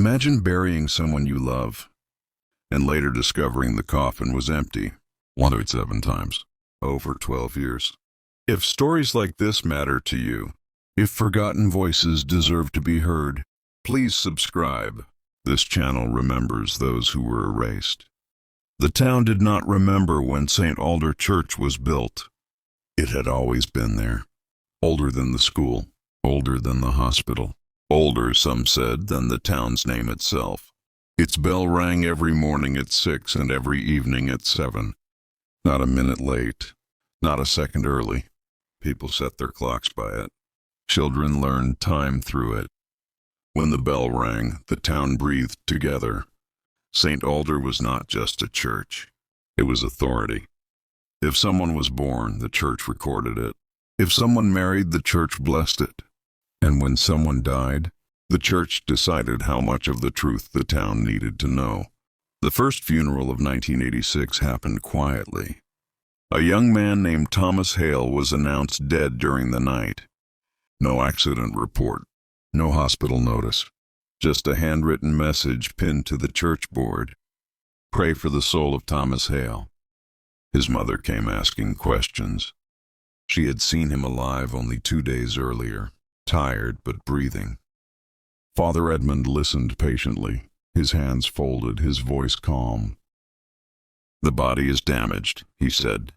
Imagine burying someone you love, and later discovering the coffin was empty 107 times over 12 years. If stories like this matter to you, if forgotten voices deserve to be heard, please subscribe. This channel remembers those who were erased. The town did not remember when St. Alder Church was built. It had always been there. Older than the school, older than the hospital, older, some said, than the town's name itself. Its bell rang every morning at 6 and every evening at 7. Not a minute late, not a second early. People set their clocks by it. Children learned time through it. When the bell rang, the town breathed together. St. Alder was not just a church. It was authority. If someone was born, the church recorded it. If someone married, the church blessed it. And when someone died, the church decided how much of the truth the town needed to know. The first funeral of 1986 happened quietly. A young man named Thomas Hale was announced dead during the night. No accident report, no hospital notice, just a handwritten message pinned to the church board. Pray for the soul of Thomas Hale. His mother came asking questions. She had seen him alive only 2 days earlier, tired but breathing. Father Edmund listened patiently, his hands folded, his voice calm. "The body is damaged," he said.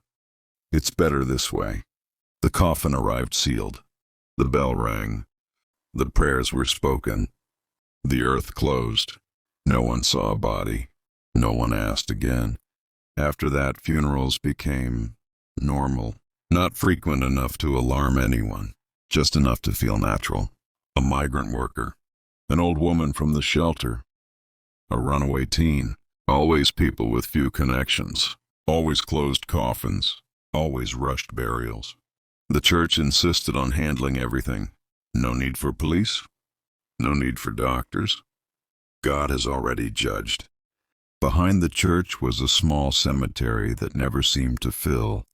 "It's better this way." The coffin arrived sealed. The bell rang. The prayers were spoken. The earth closed. No one saw a body. No one asked again. After that, funerals became normal, not frequent enough to alarm anyone, just enough to feel natural. A migrant worker, an old woman from the shelter, a runaway teen, always people with few connections, always closed coffins, always rushed burials. The church insisted on handling everything. No need for police, no need for doctors. God has already judged. Behind the church was a small cemetery that never seemed to fill,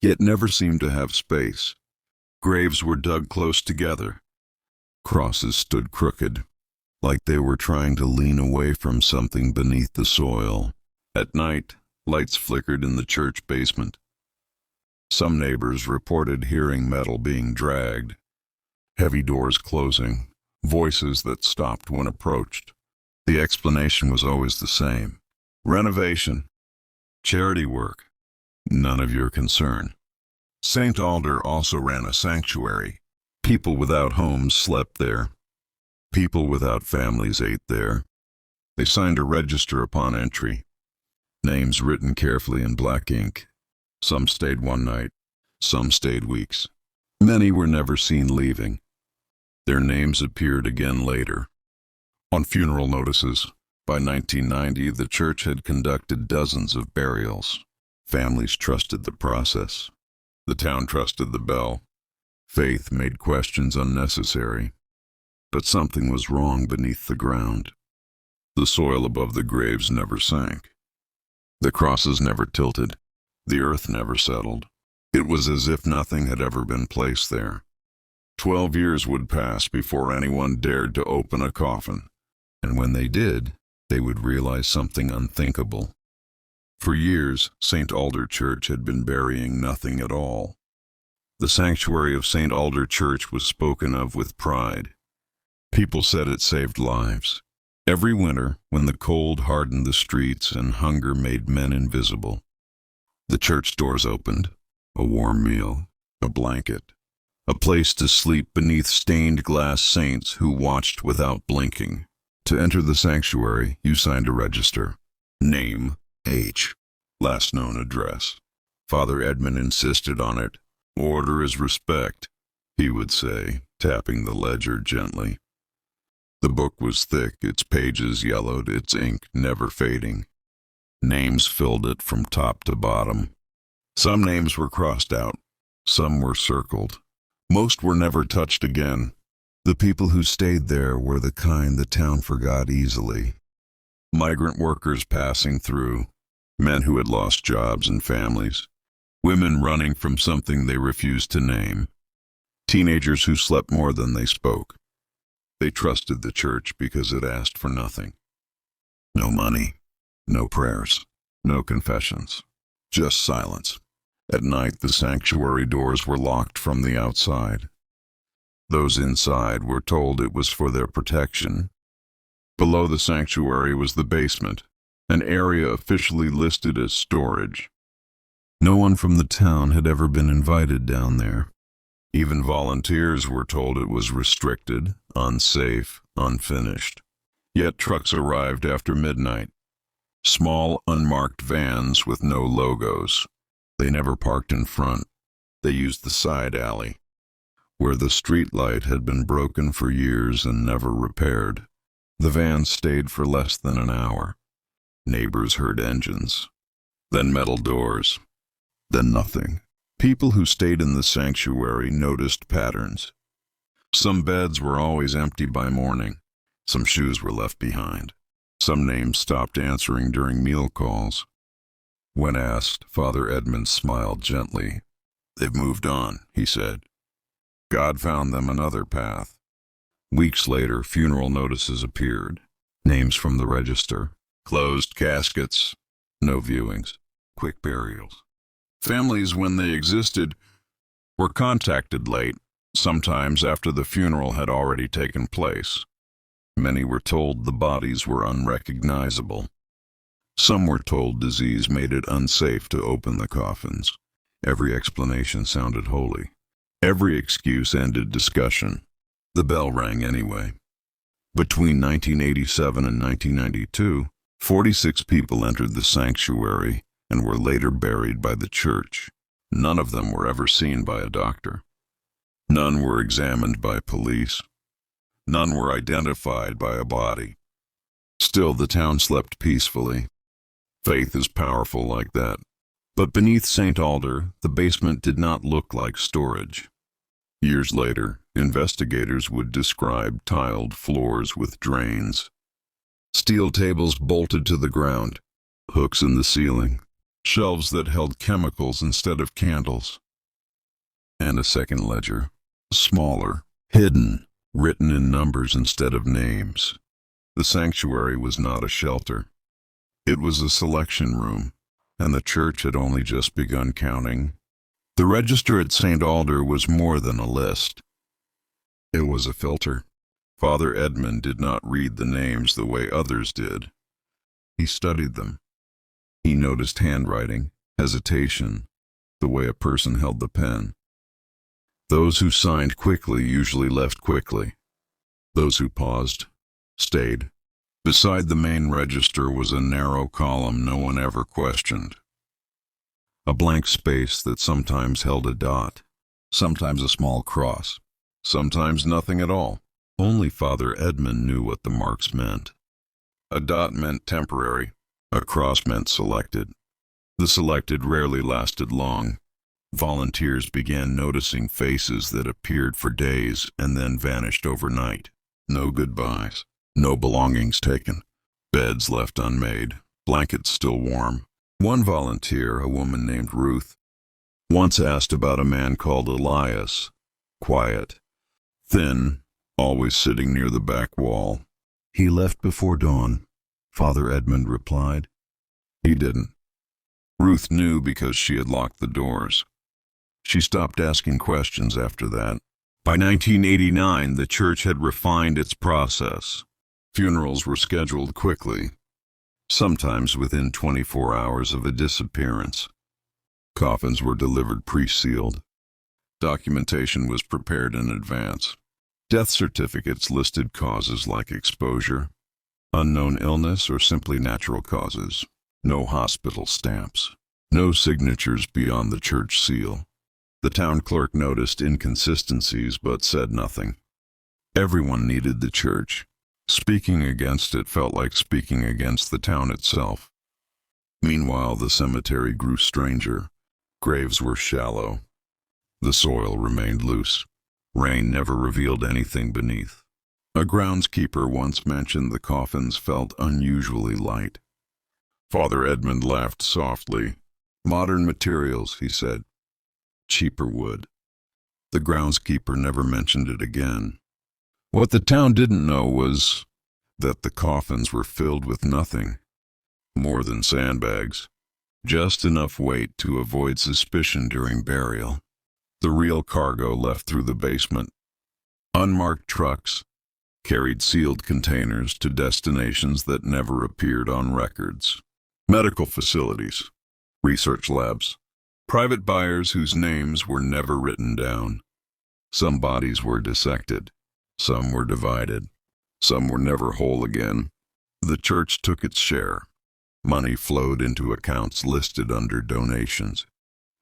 yet never seemed to have space. Graves were dug close together. Crosses stood crooked, like they were trying to lean away from something beneath the soil. At night, lights flickered in the church basement. Some neighbors reported hearing metal being dragged, heavy doors closing, voices that stopped when approached. The explanation was always the same: renovation, charity work, none of your concern. St. Alder also ran a sanctuary. People without homes slept there. People without families ate there. They signed a register upon entry, names written carefully in black ink. Some stayed one night, some stayed weeks. Many were never seen leaving. Their names appeared again later, on funeral notices. By 1990, the church had conducted dozens of burials. Families trusted the process. The town trusted the bell. Faith made questions unnecessary. But something was wrong beneath the ground. The soil above the graves never sank. The crosses never tilted. The earth never settled. It was as if nothing had ever been placed there. 12 years would pass before anyone dared to open a coffin. And when they did, they would realize something unthinkable. For years, St. Alder Church had been burying nothing at all. The sanctuary of St. Alder Church was spoken of with pride. People said it saved lives. Every winter, when the cold hardened the streets and hunger made men invisible, the church doors opened. A warm meal, a blanket, a place to sleep beneath stained glass saints who watched without blinking. To enter the sanctuary, you signed a register. Name, age, last known address. Father Edmund insisted on it. "Order is respect," he would say, tapping the ledger gently. The book was thick, its pages yellowed, its ink never fading. Names filled it from top to bottom. Some names were crossed out, some were circled. Most were never touched again. The people who stayed there were the kind the town forgot easily. Migrant workers passing through, men who had lost jobs and families, women running from something they refused to name, teenagers who slept more than they spoke. They trusted the church because it asked for nothing. No money, no prayers, no confessions, just silence. At night, the sanctuary doors were locked from the outside. Those inside were told it was for their protection. Below the sanctuary was the basement, an area officially listed as storage. No one from the town had ever been invited down there. Even volunteers were told it was restricted, unsafe, unfinished. Yet trucks arrived after midnight. Small, unmarked vans with no logos. They never parked in front. They used the side alley, where the street light had been broken for years and never repaired. The vans stayed for less than an hour. Neighbors heard engines, then metal doors, then nothing. People who stayed in the sanctuary noticed patterns. Some beds were always empty by morning. Some shoes were left behind. Some names stopped answering during meal calls. When asked, Father Edmund smiled gently. "They've moved on," he said. "God found them another path." Weeks later, funeral notices appeared. Names from the register. Closed caskets. No viewings. Quick burials. Families, when they existed, were contacted late, sometimes after the funeral had already taken place. Many were told the bodies were unrecognizable. Some were told disease made it unsafe to open the coffins. Every explanation sounded holy. Every excuse ended discussion. The bell rang anyway. Between 1987 and 1992, 46 people entered the sanctuary and were later buried by the church. None of them were ever seen by a doctor. None were examined by police. None were identified by a body. Still, the town slept peacefully. Faith is powerful like that. But beneath St. Alder, the basement did not look like storage. Years later, investigators would describe tiled floors with drains, steel tables bolted to the ground, hooks in the ceiling, shelves that held chemicals instead of candles, and a second ledger, smaller, hidden, written in numbers instead of names. The sanctuary was not a shelter. It was a selection room, and the church had only just begun counting. The register at St. Alder was more than a list. It was a filter. Father Edmund did not read the names the way others did. He studied them. He noticed handwriting, hesitation, the way a person held the pen. Those who signed quickly usually left quickly. Those who paused stayed. Beside the main register was a narrow column no one ever questioned. A blank space that sometimes held a dot, sometimes a small cross, sometimes nothing at all. Only Father Edmund knew what the marks meant. A dot meant temporary. A cross meant selected. The selected rarely lasted long. Volunteers began noticing faces that appeared for days and then vanished overnight. No goodbyes. No belongings taken. Beds left unmade. Blankets still warm. One volunteer, a woman named Ruth, once asked about a man called Elias. Quiet. Thin. Always sitting near the back wall. "He left before dawn," Father Edmund replied. He didn't. Ruth knew because she had locked the doors. She stopped asking questions after that. By 1989, the church had refined its process. Funerals were scheduled quickly, sometimes within 24 hours of a disappearance. Coffins were delivered pre-sealed. Documentation was prepared in advance. Death certificates listed causes like exposure, unknown illness, or simply natural causes. No hospital stamps. No signatures beyond the church seal. The town clerk noticed inconsistencies but said nothing. Everyone needed the church. Speaking against it felt like speaking against the town itself. Meanwhile, the cemetery grew stranger. Graves were shallow. The soil remained loose. Rain never revealed anything beneath. A groundskeeper once mentioned the coffins felt unusually light. Father Edmund laughed softly. "Modern materials," he said. "Cheaper wood." The groundskeeper never mentioned it again. What the town didn't know was that the coffins were filled with nothing more than sandbags, just enough weight to avoid suspicion during burial. The real cargo left through the basement. Unmarked trucks carried sealed containers to destinations that never appeared on records. Medical facilities, research labs, private buyers whose names were never written down. Some bodies were dissected, some were divided, some were never whole again. The church took its share. Money flowed into accounts listed under donations,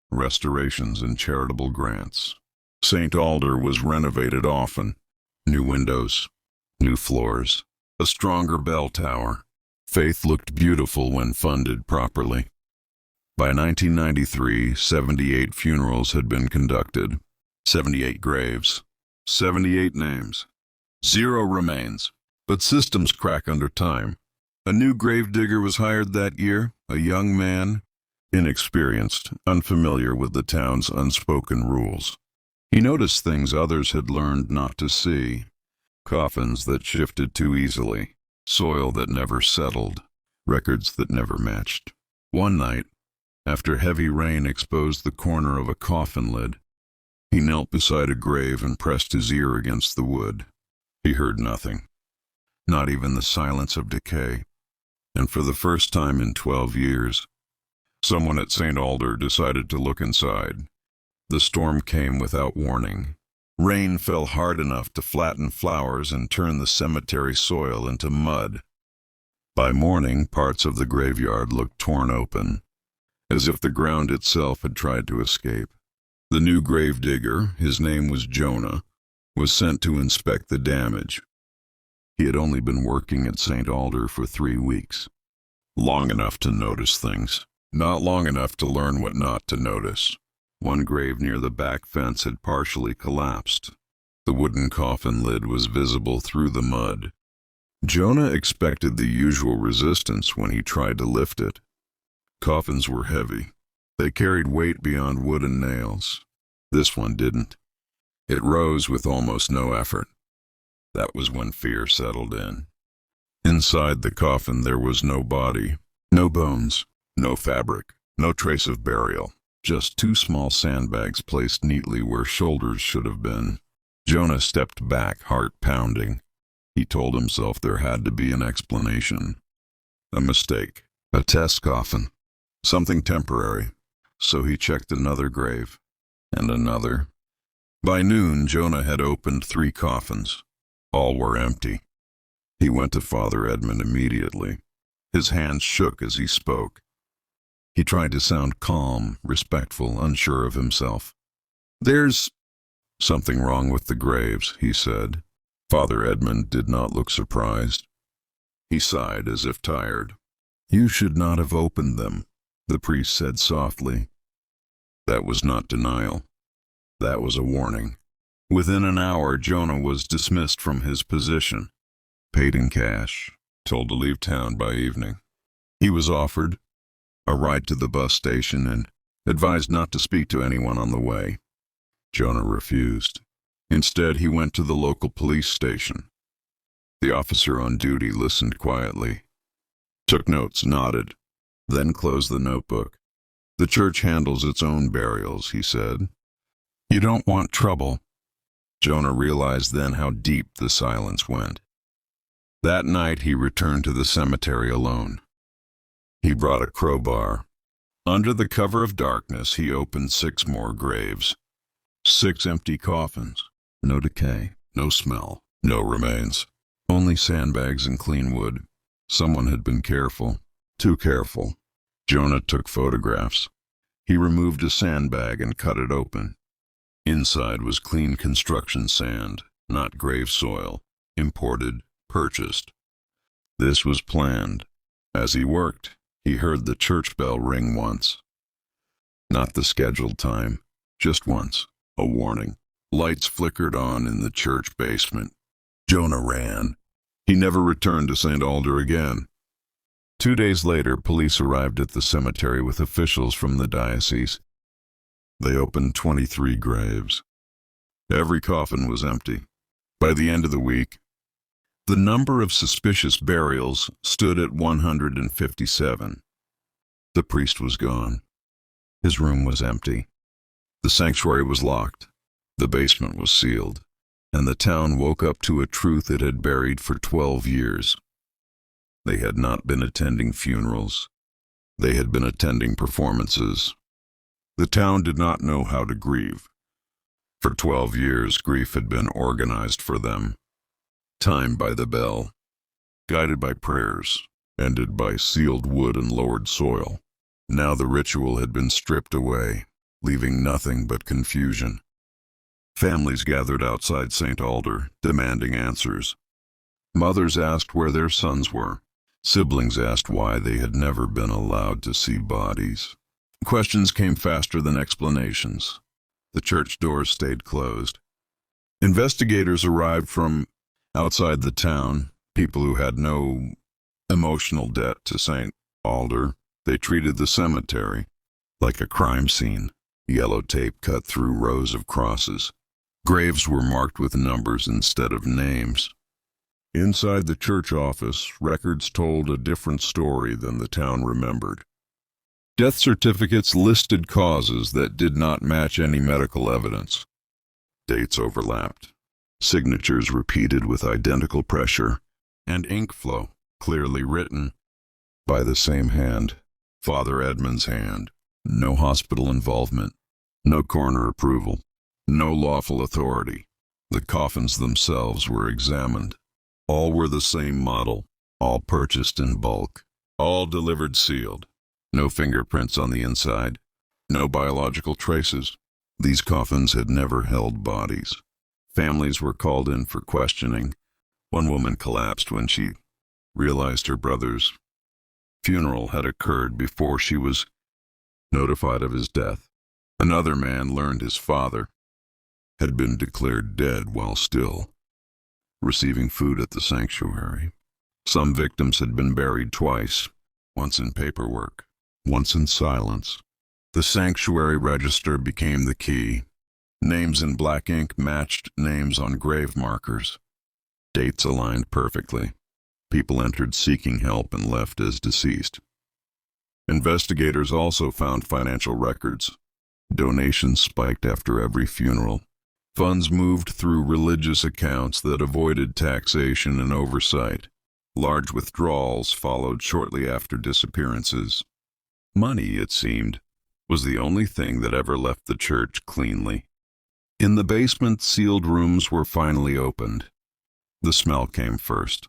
restorations, and charitable grants. St. Alder was renovated often. New windows, new floors, a stronger bell tower. Faith looked beautiful when funded properly. By 1993, 78 funerals had been conducted. 78 graves, 78 names, 0 remains. But systems crack under time. A new gravedigger was hired that year, a young man, inexperienced, unfamiliar with the town's unspoken rules. He noticed things others had learned not to see. Coffins that shifted too easily, soil that never settled, records that never matched. One night, after heavy rain exposed the corner of a coffin lid, he knelt beside a grave and pressed his ear against the wood. He heard nothing, not even the silence of decay. And for the first time in 12 years, someone at St. Alder decided to look inside. The storm came without warning. Rain fell hard enough to flatten flowers and turn the cemetery soil into mud. By morning, parts of the graveyard looked torn open, as if the ground itself had tried to escape. The new gravedigger, his name was Jonah, was sent to inspect the damage. He had only been working at St. Alder for 3 weeks. Long enough to notice things, not long enough to learn what not to notice. One grave near the back fence had partially collapsed. The wooden coffin lid was visible through the mud. Jonah expected the usual resistance when he tried to lift it. Coffins were heavy. They carried weight beyond wood and nails. This one didn't. It rose with almost no effort. That was when fear settled in. Inside the coffin there was no body, no bones, no fabric, no trace of burial. Just 2 small sandbags placed neatly where shoulders should have been. Jonah stepped back, heart pounding. He told himself there had to be an explanation. A mistake, a test coffin, something temporary. So he checked another grave, and another. By noon, Jonah had opened 3 coffins. All were empty. He went to Father Edmund immediately. His hands shook as he spoke. He tried to sound calm, respectful, unsure of himself. "There's something wrong with the graves," he said. Father Edmund did not look surprised. He sighed as if tired. "You should not have opened them," the priest said softly. That was not denial. That was a warning. Within an hour, Jonah was dismissed from his position, paid in cash, told to leave town by evening. He was offered a ride to the bus station and advised not to speak to anyone on the way. Jonah refused. Instead, he went to the local police station. The officer on duty listened quietly, took notes, nodded, then closed the notebook. "The church handles its own burials," he said. "You don't want trouble." Jonah realized then how deep the silence went. That night he returned to the cemetery alone. He brought a crowbar. Under the cover of darkness, he opened 6 more graves. 6 empty coffins. No decay, no smell, no remains. Only sandbags and clean wood. Someone had been careful, too careful. Jonah took photographs. He removed a sandbag and cut it open. Inside was clean construction sand, not grave soil, imported, purchased. This was planned. As he worked, he heard the church bell ring once. Not the scheduled time, just once, a warning. Lights flickered on in the church basement. Jonah ran. He never returned to St. Alder again. 2 days later, police arrived at the cemetery with officials from the diocese. They opened 23 graves. Every coffin was empty. By the end of the week, the number of suspicious burials stood at 157. The priest was gone. His room was empty. The sanctuary was locked. The basement was sealed. And the town woke up to a truth it had buried for 12 years. They had not been attending funerals. They had been attending performances. The town did not know how to grieve. For 12 years, grief had been organized for them. Timed by the bell, guided by prayers, ended by sealed wood and lowered soil. Now the ritual had been stripped away, leaving nothing but confusion. Families gathered outside St. Alder, demanding answers. Mothers asked where their sons were. Siblings asked why they had never been allowed to see bodies. Questions came faster than explanations. The church doors stayed closed. Investigators arrived from outside the town, people who had no emotional debt to St. Alder. They treated the cemetery like a crime scene. Yellow tape cut through rows of crosses. Graves were marked with numbers instead of names. Inside the church office, records told a different story than the town remembered. Death certificates listed causes that did not match any medical evidence. Dates overlapped. Signatures repeated with identical pressure, and ink flow, clearly written by the same hand, Father Edmund's hand. No hospital involvement, no coroner approval, no lawful authority. The coffins themselves were examined. All were the same model, all purchased in bulk, all delivered sealed. No fingerprints on the inside, no biological traces. These coffins had never held bodies. Families were called in for questioning. One woman collapsed when she realized her brother's funeral had occurred before she was notified of his death. Another man learned his father had been declared dead while still receiving food at the sanctuary. Some victims had been buried twice, once in paperwork, once in silence. The sanctuary register became the key. Names in black ink matched names on grave markers. Dates aligned perfectly. People entered seeking help and left as deceased. Investigators also found financial records. Donations spiked after every funeral. Funds moved through religious accounts that avoided taxation and oversight. Large withdrawals followed shortly after disappearances. Money, it seemed, was the only thing that ever left the church cleanly. In the basement, sealed rooms were finally opened. The smell came first.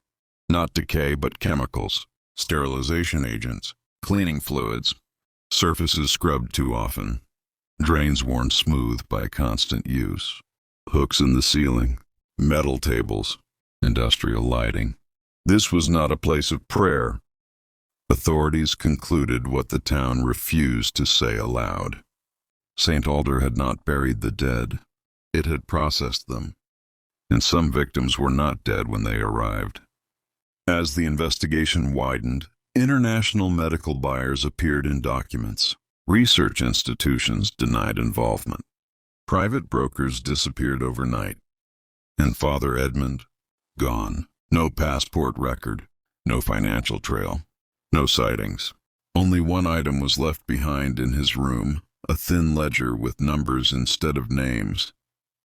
Not decay, but chemicals, sterilization agents, cleaning fluids, surfaces scrubbed too often, drains worn smooth by constant use, hooks in the ceiling, metal tables, industrial lighting. This was not a place of prayer. Authorities concluded what the town refused to say aloud. St. Alder had not buried the dead. It had processed them. And some victims were not dead when they arrived. As the investigation widened, international medical buyers appeared in documents. Research institutions denied involvement. Private brokers disappeared overnight. And Father Edmund, gone. No passport record, no financial trail, no sightings. Only one item was left behind in his room, a thin ledger with numbers instead of names.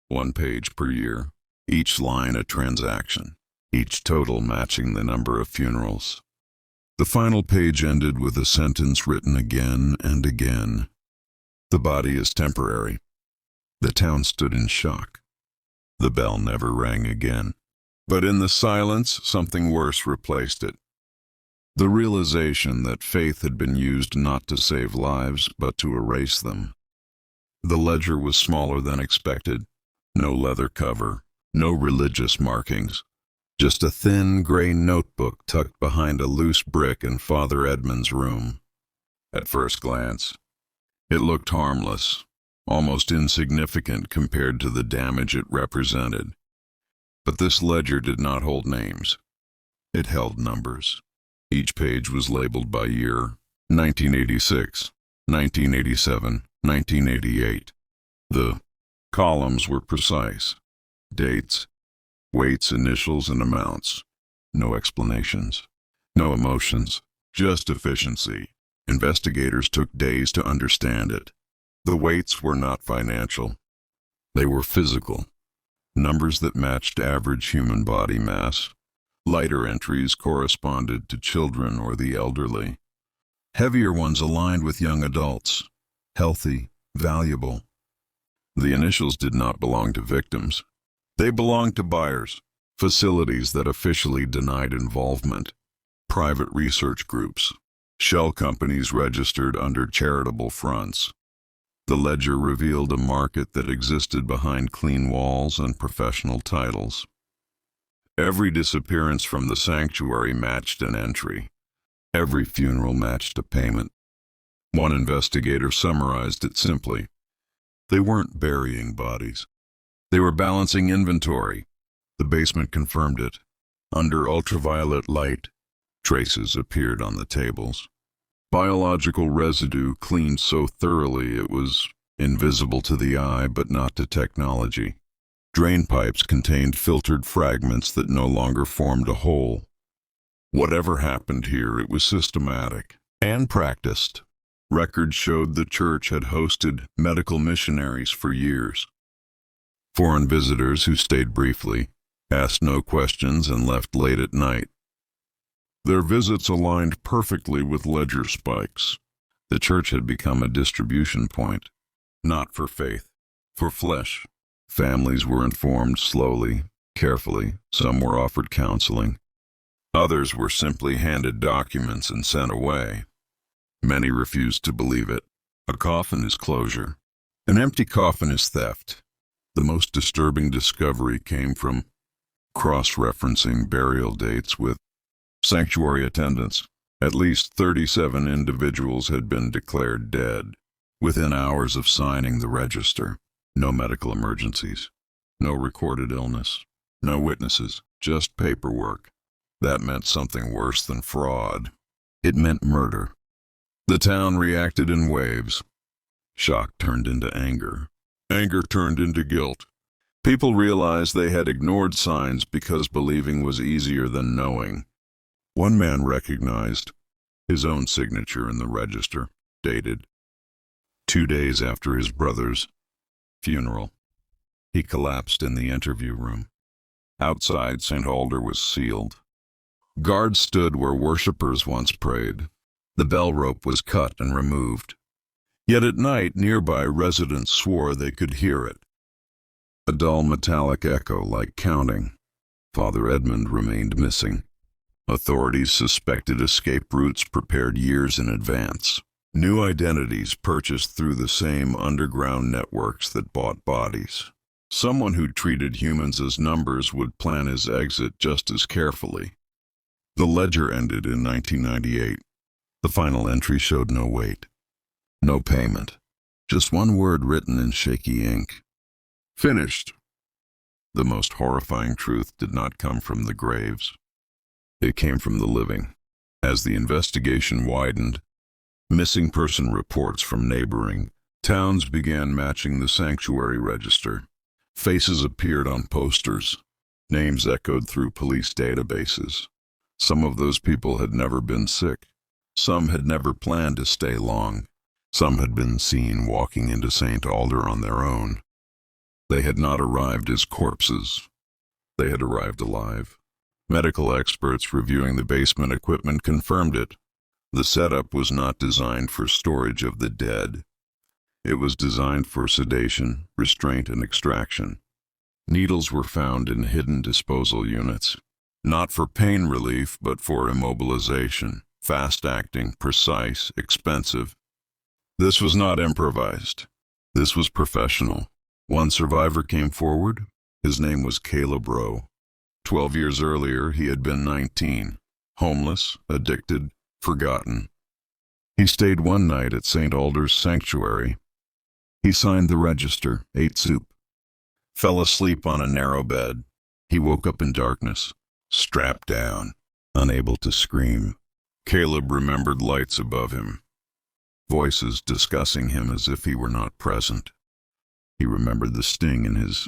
1 page per year, each line a transaction, each total matching the number of funerals. The final page ended with a sentence written again and again. The body is temporary. The town stood in shock. The bell never rang again. But in the silence, something worse replaced it. The realization that faith had been used not to save lives, but to erase them. The ledger was smaller than expected. No leather cover, no religious markings. Just a thin gray notebook tucked behind a loose brick in Father Edmund's room. At first glance, it looked harmless, almost insignificant compared to the damage it represented. But this ledger did not hold names. It held numbers. Each page was labeled by year: 1986, 1987, 1988. The columns were precise. Dates: Weights, initials, and amounts. No explanations. No emotions. Just efficiency. Investigators took days to understand it. The weights were not financial. They were physical. Numbers that matched average human body mass. Lighter entries corresponded to children or the elderly. Heavier ones aligned with young adults. Healthy, valuable. The initials did not belong to victims. They belonged to buyers, facilities that officially denied involvement, private research groups, shell companies registered under charitable fronts. The ledger revealed a market that existed behind clean walls and professional titles. Every disappearance from the sanctuary matched an entry. Every funeral matched a payment. One investigator summarized it simply. They weren't burying bodies. They were balancing inventory. The basement confirmed it. Under ultraviolet light, traces appeared on the tables. Biological residue cleaned so thoroughly it was invisible to the eye but not to technology. Drain pipes contained filtered fragments that no longer formed a whole. Whatever happened here, it was systematic and practiced. Records showed the church had hosted medical missionaries for years. Foreign visitors who stayed briefly, asked no questions, and left late at night. Their visits aligned perfectly with ledger spikes. The church had become a distribution point, not for faith, for flesh. Families were informed slowly, carefully. Some were offered counseling. Others were simply handed documents and sent away. Many refused to believe it. A coffin is closure. An empty coffin is theft. The most disturbing discovery came from cross-referencing burial dates with sanctuary attendance. At least 37 individuals had been declared dead within hours of signing the register. No medical emergencies, no recorded illness, no witnesses, just paperwork. That meant something worse than fraud. It meant murder. The town reacted in waves. Shock turned into anger. Anger turned into guilt. People realized they had ignored signs because believing was easier than knowing. One man recognized his own signature in the register, dated 2 days after his brother's funeral. He collapsed in the interview room. Outside, St. Alder was sealed. Guards stood where worshippers once prayed. The bell rope was cut and removed. Yet at night, nearby residents swore they could hear it. A dull metallic echo like counting. Father Edmund remained missing. Authorities suspected escape routes prepared years in advance. New identities purchased through the same underground networks that bought bodies. Someone who treated humans as numbers would plan his exit just as carefully. The ledger ended in 1998. The final entry showed no weight, no payment, just one word written in shaky ink. Finished. The most horrifying truth did not come from the graves. It came from the living. As the investigation widened, missing person reports from neighboring towns began matching the sanctuary register. Faces appeared on posters. Names echoed through police databases. Some of those people had never been sick. Some had never planned to stay long. Some had been seen walking into St. Alder on their own. They had not arrived as corpses. They had arrived alive. Medical experts reviewing the basement equipment confirmed it. The setup was not designed for storage of the dead. It was designed for sedation, restraint, and extraction. Needles were found in hidden disposal units, not for pain relief, but for immobilization. Fast-acting, precise, expensive. This was not improvised. This was professional. One survivor came forward. His name was Caleb Rowe. 12 years earlier, he had been 19, homeless, addicted, forgotten. He stayed one night at St. Alder's sanctuary. He signed the register, ate soup, fell asleep on a narrow bed. He woke up in darkness, strapped down, unable to scream. Caleb remembered lights above him, voices discussing him as if he were not present. He remembered the sting in his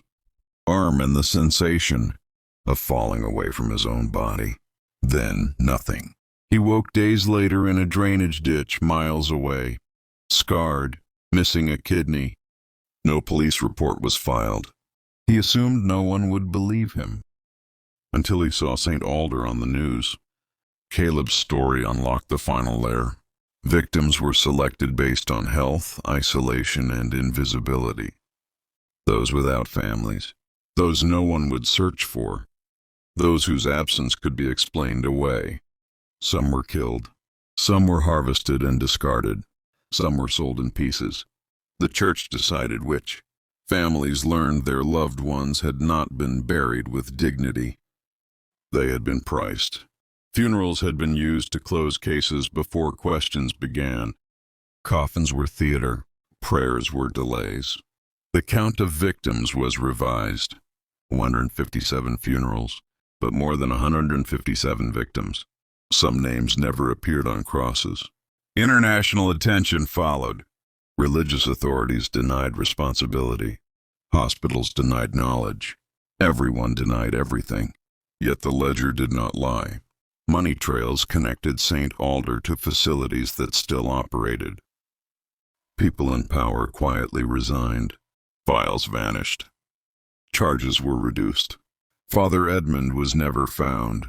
arm and the sensation. of falling away from his own body. Then nothing. He woke days later in a drainage ditch miles away, scarred, missing a kidney. No police report was filed. He assumed no one would believe him, until he saw St. Alder on the news. Caleb's story unlocked the final layer. Victims were selected based on health, isolation, and invisibility. Those without families. Those no one would search for. Those whose absence could be explained away. Some were killed. Some were harvested and discarded. Some were sold in pieces. The church decided which. Families learned their loved ones had not been buried with dignity. They had been priced. Funerals had been used to close cases before questions began. Coffins were theater. Prayers were delays. The count of victims was revised. 157 funerals, but more than 157 victims. Some names never appeared on crosses. International attention followed. Religious authorities denied responsibility. Hospitals denied knowledge. Everyone denied everything. Yet the ledger did not lie. Money trails connected St. Alder to facilities that still operated. People in power quietly resigned. Files vanished. Charges were reduced. Father Edmund was never found.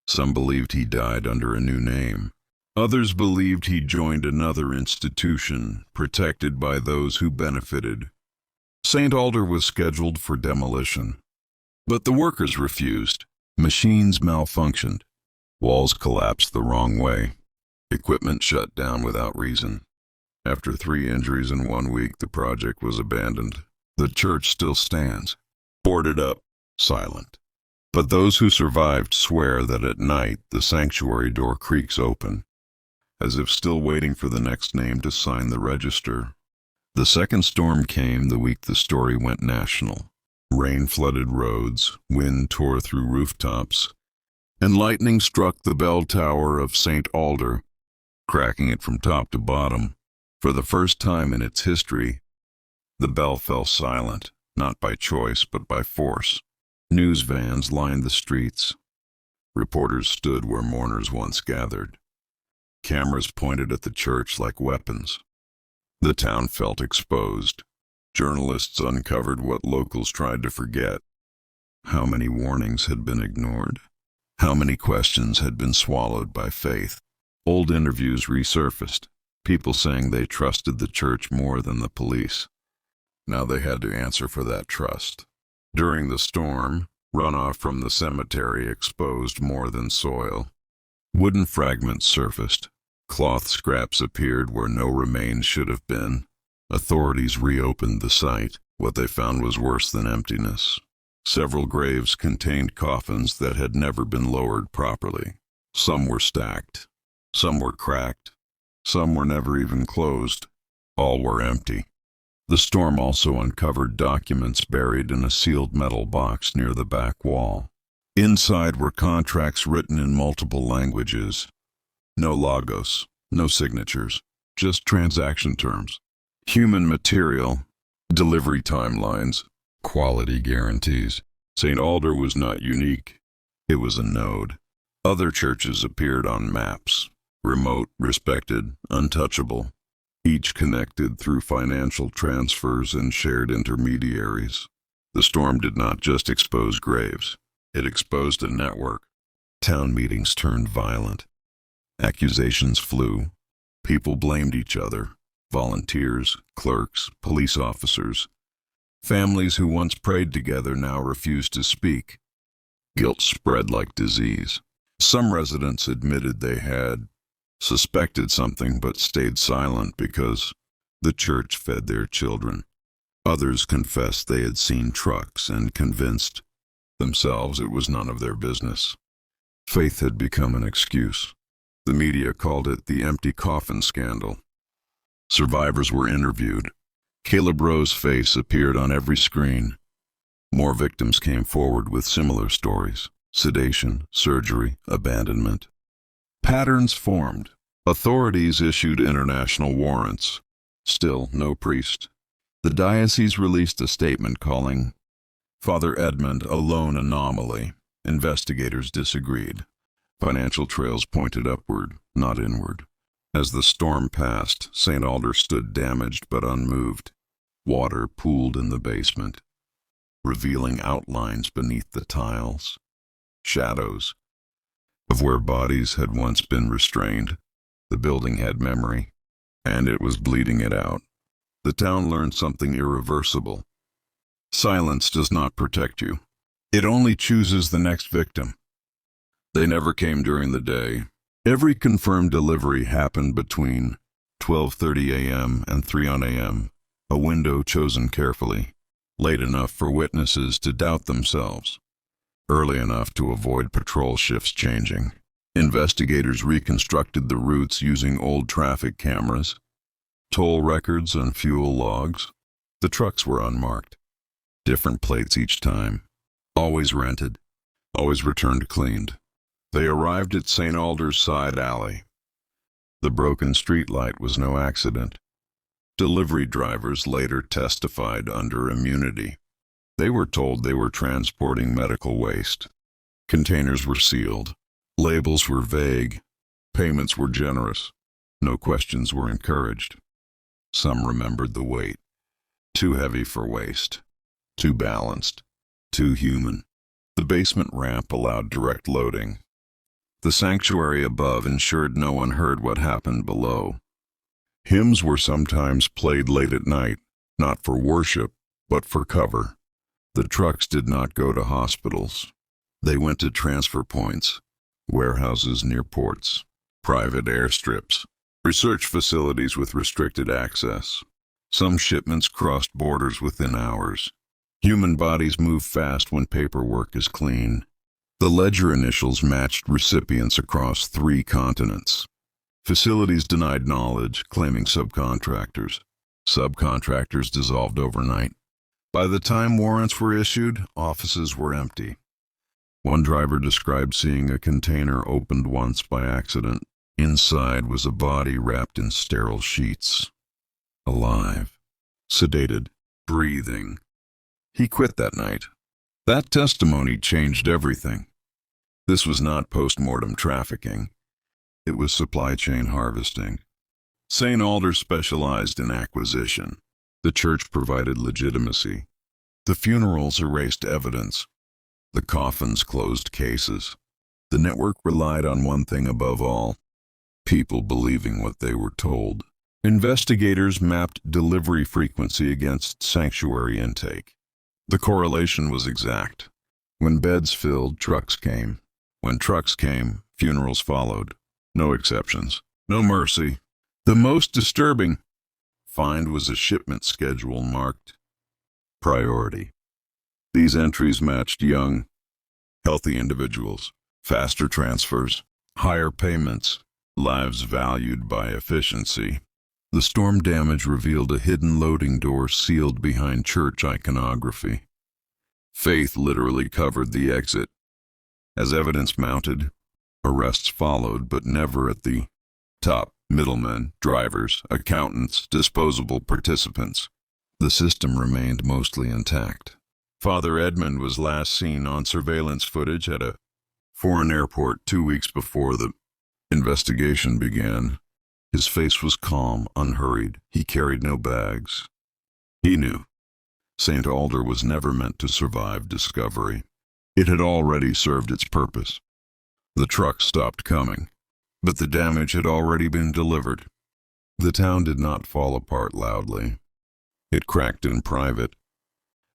Some believed he died under a new name. Others believed he joined another institution, protected by those who benefited. St. Alder was scheduled for demolition. But the workers refused. Machines malfunctioned. Walls collapsed the wrong way. Equipment shut down without reason. After 3 injuries in 1 week, the project was abandoned. The church still stands, boarded up, silent. But those who survived swear that at night the sanctuary door creaks open, as if still waiting for the next name to sign the register. The second storm came the week the story went national. Rain flooded roads, wind tore through rooftops, and lightning struck the bell tower of St. Alder, cracking it from top to bottom. For the first time in its history, the bell fell silent, not by choice but by force. News vans lined the streets. Reporters stood where mourners once gathered. Cameras pointed at the church like weapons. The town felt exposed. Journalists uncovered what locals tried to forget. How many warnings had been ignored? How many questions had been swallowed by faith? Old interviews resurfaced. People saying they trusted the church more than the police. Now they had to answer for that trust. During the storm, runoff from the cemetery exposed more than soil. Wooden fragments surfaced. Cloth scraps appeared where no remains should have been. Authorities reopened the site. What they found was worse than emptiness. Several graves contained coffins that had never been lowered properly. Some were stacked. Some were cracked. Some were never even closed. All were empty. The storm also uncovered documents buried in a sealed metal box near the back wall. Inside were contracts written in multiple languages. No logos, no signatures, just transaction terms. Human material, delivery timelines, quality guarantees. St. Alder was not unique. It was a node. Other churches appeared on maps, remote, respected, untouchable, each connected through financial transfers and shared intermediaries. The storm did not just expose graves. It exposed a network. Town meetings turned violent. Accusations flew. People blamed each other. Volunteers, clerks, police officers. Families who once prayed together now refused to speak. Guilt spread like disease. Some residents admitted they had suspected something but stayed silent because the church fed their children. Others confessed they had seen trucks and convinced themselves it was none of their business. Faith had become an excuse. The media called it the empty coffin scandal. Survivors were interviewed. Caleb Rowe's face appeared on every screen. More victims came forward with similar stories: sedation, surgery, abandonment. Patterns formed. Authorities issued international warrants. Still no priest. The diocese released a statement calling Father Edmund a lone anomaly. Investigators disagreed. Financial trails pointed upward, not inward. As the storm passed, St. Alder stood damaged but unmoved. Water pooled in the basement, revealing outlines beneath the tiles, shadows of where bodies had once been restrained. The building had memory, and it was bleeding it out. The town learned something irreversible. Silence does not protect you. It only chooses the next victim. They never came during the day. Every confirmed delivery happened between 12:30 a.m. and 3 a.m., a window chosen carefully, late enough for witnesses to doubt themselves, early enough to avoid patrol shifts changing. Investigators reconstructed the routes using old traffic cameras, toll records, and fuel logs. The trucks were unmarked, different plates each time, always rented, always returned cleaned. They arrived at St. Alder's side alley. The broken streetlight was no accident. Delivery drivers later testified under immunity. They were told they were transporting medical waste. Containers were sealed. Labels were vague. Payments were generous. No questions were encouraged. Some remembered the weight. Too heavy for waste. Too balanced. Too human. The basement ramp allowed direct loading. The sanctuary above ensured no one heard what happened below. Hymns were sometimes played late at night, not for worship, but for cover. The trucks did not go to hospitals. They went to transfer points, warehouses near ports, private airstrips, research facilities with restricted access. Some shipments crossed borders within hours. Human bodies move fast when paperwork is clean. The ledger initials matched recipients across 3 continents. Facilities denied knowledge, claiming subcontractors. Subcontractors dissolved overnight. By the time warrants were issued, offices were empty. One driver described seeing a container opened once by accident. Inside was a body wrapped in sterile sheets. Alive, sedated, breathing. He quit that night. That testimony changed everything. This was not post-mortem trafficking. It was supply chain harvesting. St. Alder specialized in acquisition. The church provided legitimacy. The funerals erased evidence. The coffins closed cases. The network relied on one thing above all: people believing what they were told. Investigators mapped delivery frequency against sanctuary intake. The correlation was exact. When beds filled, trucks came. When trucks came, funerals followed. No exceptions. No mercy. The most disturbing find was a shipment schedule marked priority. These entries matched young, healthy individuals, faster transfers, higher payments, lives valued by efficiency. The storm damage revealed a hidden loading door sealed behind church iconography. Faith literally covered the exit. As evidence mounted, arrests followed, but never at the top. Middlemen, drivers, accountants, disposable participants. The system remained mostly intact. Father Edmund was last seen on surveillance footage at a foreign airport 2 weeks before the investigation began. His face was calm, unhurried. He carried no bags. He knew St. Alder was never meant to survive discovery. It had already served its purpose. The trucks stopped coming, but the damage had already been delivered. The town did not fall apart loudly. It cracked in private.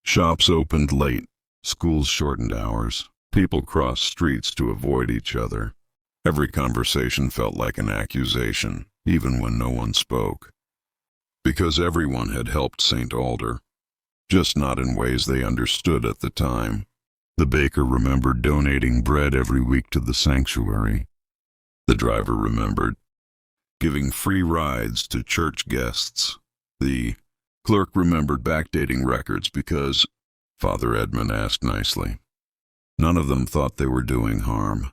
Shops opened late. Schools shortened hours. People crossed streets to avoid each other. Every conversation felt like an accusation, even when no one spoke. Because everyone had helped St. Alder, just not in ways they understood at the time. The baker remembered donating bread every week to the sanctuary. The driver remembered giving free rides to church guests. The clerk remembered backdating records because Father Edmund asked nicely. None of them thought they were doing harm,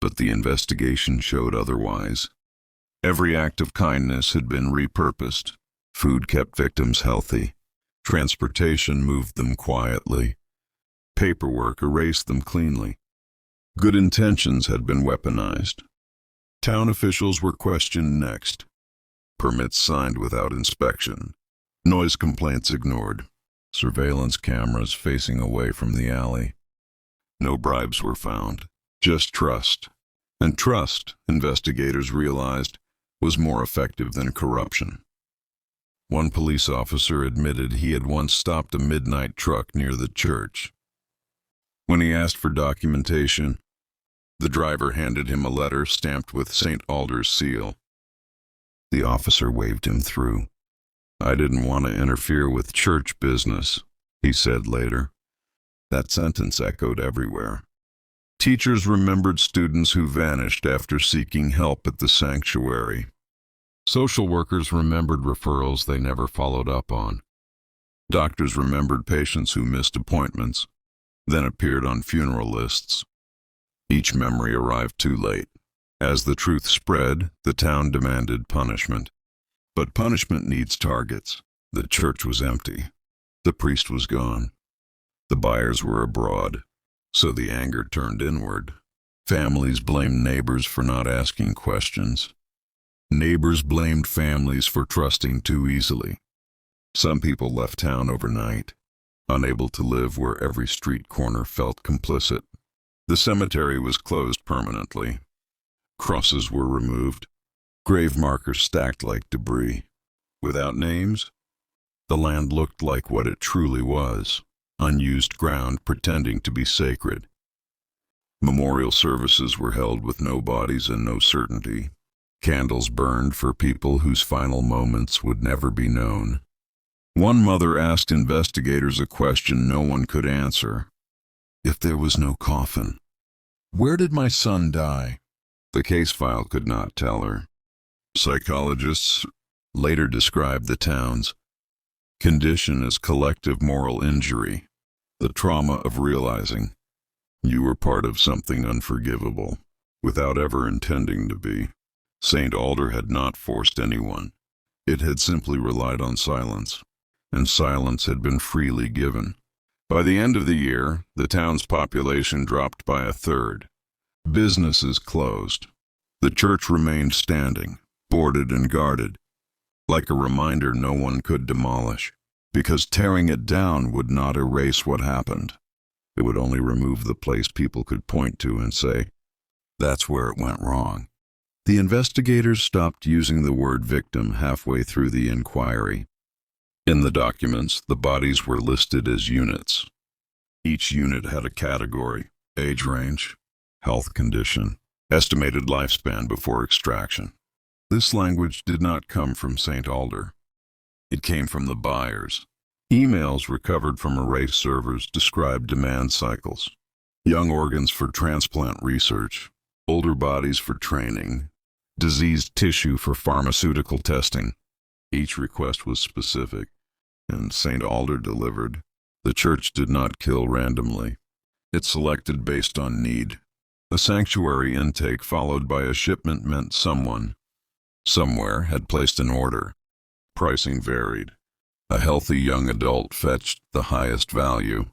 but the investigation showed otherwise. Every act of kindness had been repurposed. Food kept victims healthy. Transportation moved them quietly. Paperwork erased them cleanly. Good intentions had been weaponized. Town officials were questioned next. Permits signed without inspection. Noise complaints ignored. Surveillance cameras facing away from the alley. No bribes were found. Just trust. And trust, investigators realized, was more effective than corruption. One police officer admitted he had once stopped a midnight truck near the church. When he asked for documentation, the driver handed him a letter stamped with St. Alder's seal. The officer waved him through. "I didn't want to interfere with church business," he said later. That sentence echoed everywhere. Teachers remembered students who vanished after seeking help at the sanctuary. Social workers remembered referrals they never followed up on. Doctors remembered patients who missed appointments, then appeared on funeral lists. Each memory arrived too late. As the truth spread, the town demanded punishment. But punishment needs targets. The church was empty. The priest was gone. The buyers were abroad. So the anger turned inward. Families blamed neighbors for not asking questions. Neighbors blamed families for trusting too easily. Some people left town overnight, unable to live where every street corner felt complicit. The cemetery was closed permanently. Crosses were removed. Grave markers stacked like debris. Without names, the land looked like what it truly was, unused ground pretending to be sacred. Memorial services were held with no bodies and no certainty. Candles burned for people whose final moments would never be known. One mother asked investigators a question no one could answer. If there was no coffin, where did my son die? The case file could not tell her. Psychologists later described the town's condition as collective moral injury, the trauma of realizing you were part of something unforgivable, without ever intending to be. St. Alder had not forced anyone. It had simply relied on silence, and silence had been freely given. By the end of the year, the town's population dropped by a third. Businesses closed. The church remained standing, boarded and guarded, like a reminder no one could demolish, because tearing it down would not erase what happened. It would only remove the place people could point to and say, "That's where it went wrong." The investigators stopped using the word victim halfway through the inquiry. In the documents, the bodies were listed as units. Each unit had a category, age range, health condition, estimated lifespan before extraction. This language did not come from St. Alder. It came from the buyers. Emails recovered from array servers described demand cycles. Young organs for transplant research, older bodies for training, diseased tissue for pharmaceutical testing. Each request was specific, and St. Alder delivered. The church did not kill randomly. It selected based on need. A sanctuary intake followed by a shipment meant someone, somewhere, had placed an order. Pricing varied. A healthy young adult fetched the highest value.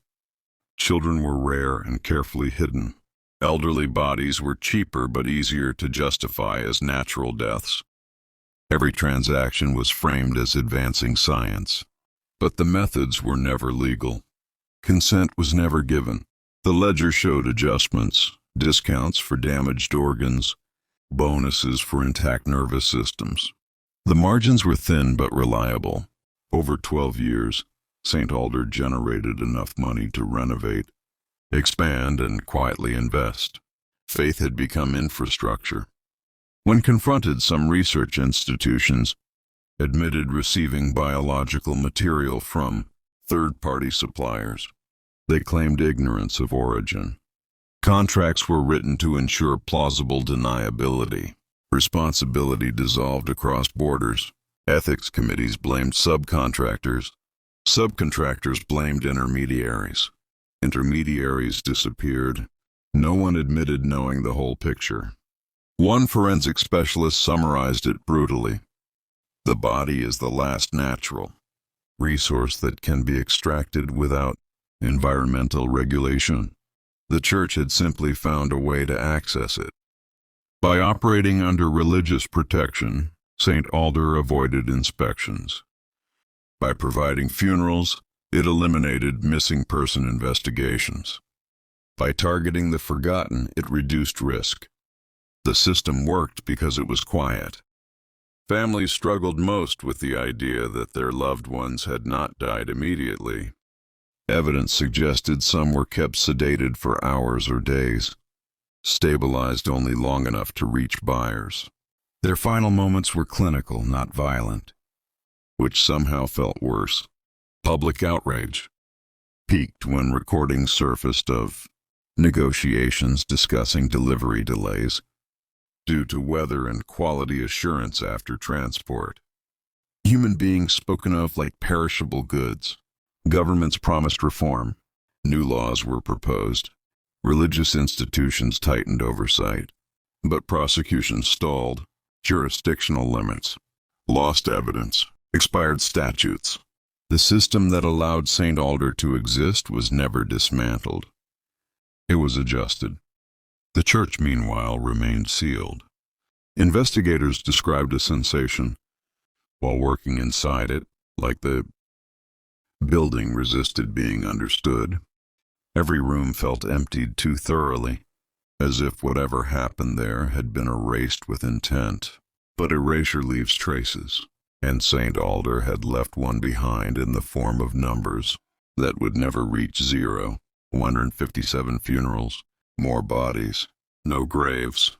Children were rare and carefully hidden. Elderly bodies were cheaper but easier to justify as natural deaths. Every transaction was framed as advancing science. But the methods were never legal. Consent was never given. The ledger showed adjustments, discounts for damaged organs, bonuses for intact nervous systems. The margins were thin but reliable. Over 12 years, St. Alder generated enough money to renovate, expand, and quietly invest. Faith had become infrastructure. When confronted, some research institutions admitted receiving biological material from third-party suppliers. They claimed ignorance of origin. Contracts were written to ensure plausible deniability. Responsibility dissolved across borders. Ethics committees blamed subcontractors. Subcontractors blamed intermediaries. Intermediaries disappeared. No one admitted knowing the whole picture. One forensic specialist summarized it brutally. The body is the last natural resource that can be extracted without environmental regulation. The church had simply found a way to access it. By operating under religious protection, St. Alder avoided inspections. By providing funerals, it eliminated missing person investigations. By targeting the forgotten, it reduced risk. The system worked because it was quiet. Families struggled most with the idea that their loved ones had not died immediately. Evidence suggested some were kept sedated for hours or days, stabilized only long enough to reach buyers. Their final moments were clinical, not violent, which somehow felt worse. Public outrage peaked when recordings surfaced of negotiations discussing delivery delays due to weather and quality assurance after transport. Human beings spoken of like perishable goods. Governments promised reform. New laws were proposed. Religious institutions tightened oversight. But prosecutions stalled. Jurisdictional limits. Lost evidence. Expired statutes. The system that allowed St. Alder to exist was never dismantled. It was adjusted. The church, meanwhile, remained sealed. Investigators described a sensation while working inside it, like the building resisted being understood. Every room felt emptied too thoroughly, as if whatever happened there had been erased with intent. But erasure leaves traces, and St. Alder had left one behind in the form of numbers that would never reach zero. 157 funerals, more bodies, no graves.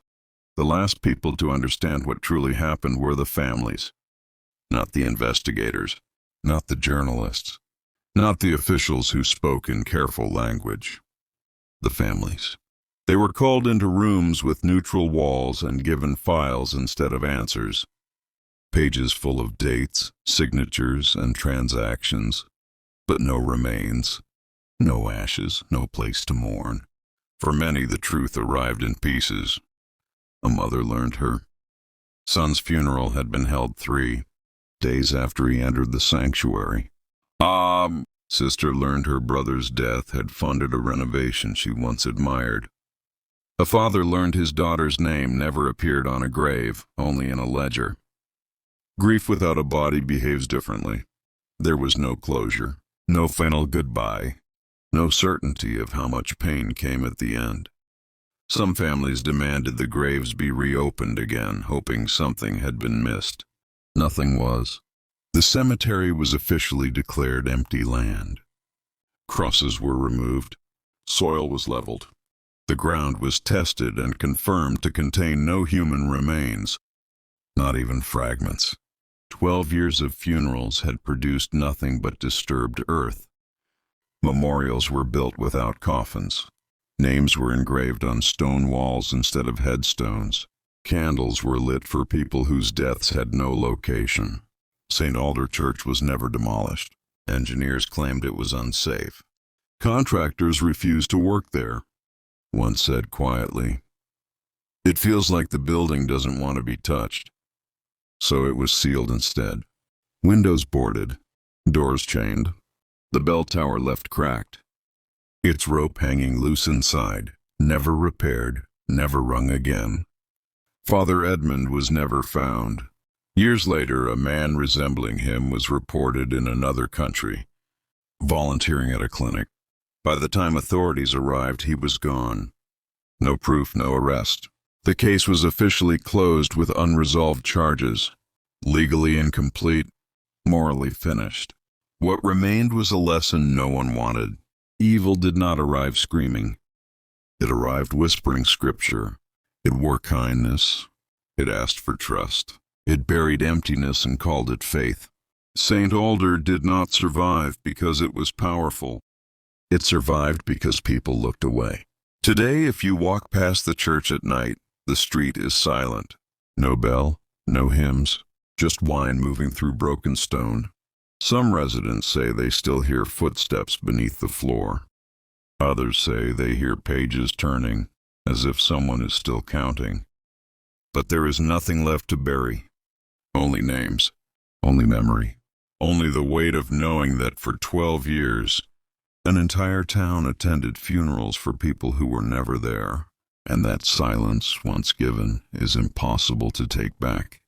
The last people to understand what truly happened were the families, not the investigators, not the journalists, not the officials who spoke in careful language. The families. They were called into rooms with neutral walls and given files instead of answers. Pages full of dates, signatures, and transactions, but no remains, no ashes, no place to mourn. For many, the truth arrived in pieces. A mother learned her son's funeral had been held 3 days after he entered the sanctuary. Sister learned her brother's death had funded a renovation she once admired. A father learned his daughter's name never appeared on a grave, only in a ledger. Grief without a body behaves differently. There was no closure, no final goodbye, no certainty of how much pain came at the end. Some families demanded the graves be reopened again, hoping something had been missed. Nothing was. The cemetery was officially declared empty land. Crosses were removed. Soil was leveled. The ground was tested and confirmed to contain no human remains, not even fragments. 12 years of funerals had produced nothing but disturbed earth. Memorials were built without coffins. Names were engraved on stone walls instead of headstones. Candles were lit for people whose deaths had no location. St. Alder Church was never demolished. Engineers claimed it was unsafe. Contractors refused to work there. One said quietly, "It feels like the building doesn't want to be touched." So it was sealed instead. Windows boarded, doors chained. The bell tower left cracked, its rope hanging loose inside, never repaired, never rung again. Father Edmund was never found. Years later, a man resembling him was reported in another country, volunteering at a clinic. By the time authorities arrived, he was gone. No proof, no arrest. The case was officially closed with unresolved charges, legally incomplete, morally finished. What remained was a lesson no one wanted. Evil did not arrive screaming. It arrived whispering scripture. It wore kindness. It asked for trust. It buried emptiness and called it faith. St. Alder did not survive because it was powerful. It survived because people looked away. Today, if you walk past the church at night, the street is silent. No bell, no hymns, just wine moving through broken stone. Some residents say they still hear footsteps beneath the floor. Others say they hear pages turning, as if someone is still counting. But there is nothing left to bury. Only names, only memory, only the weight of knowing that for 12 years, An entire town attended funerals for people who were never there, and that silence, once given, is impossible to take back.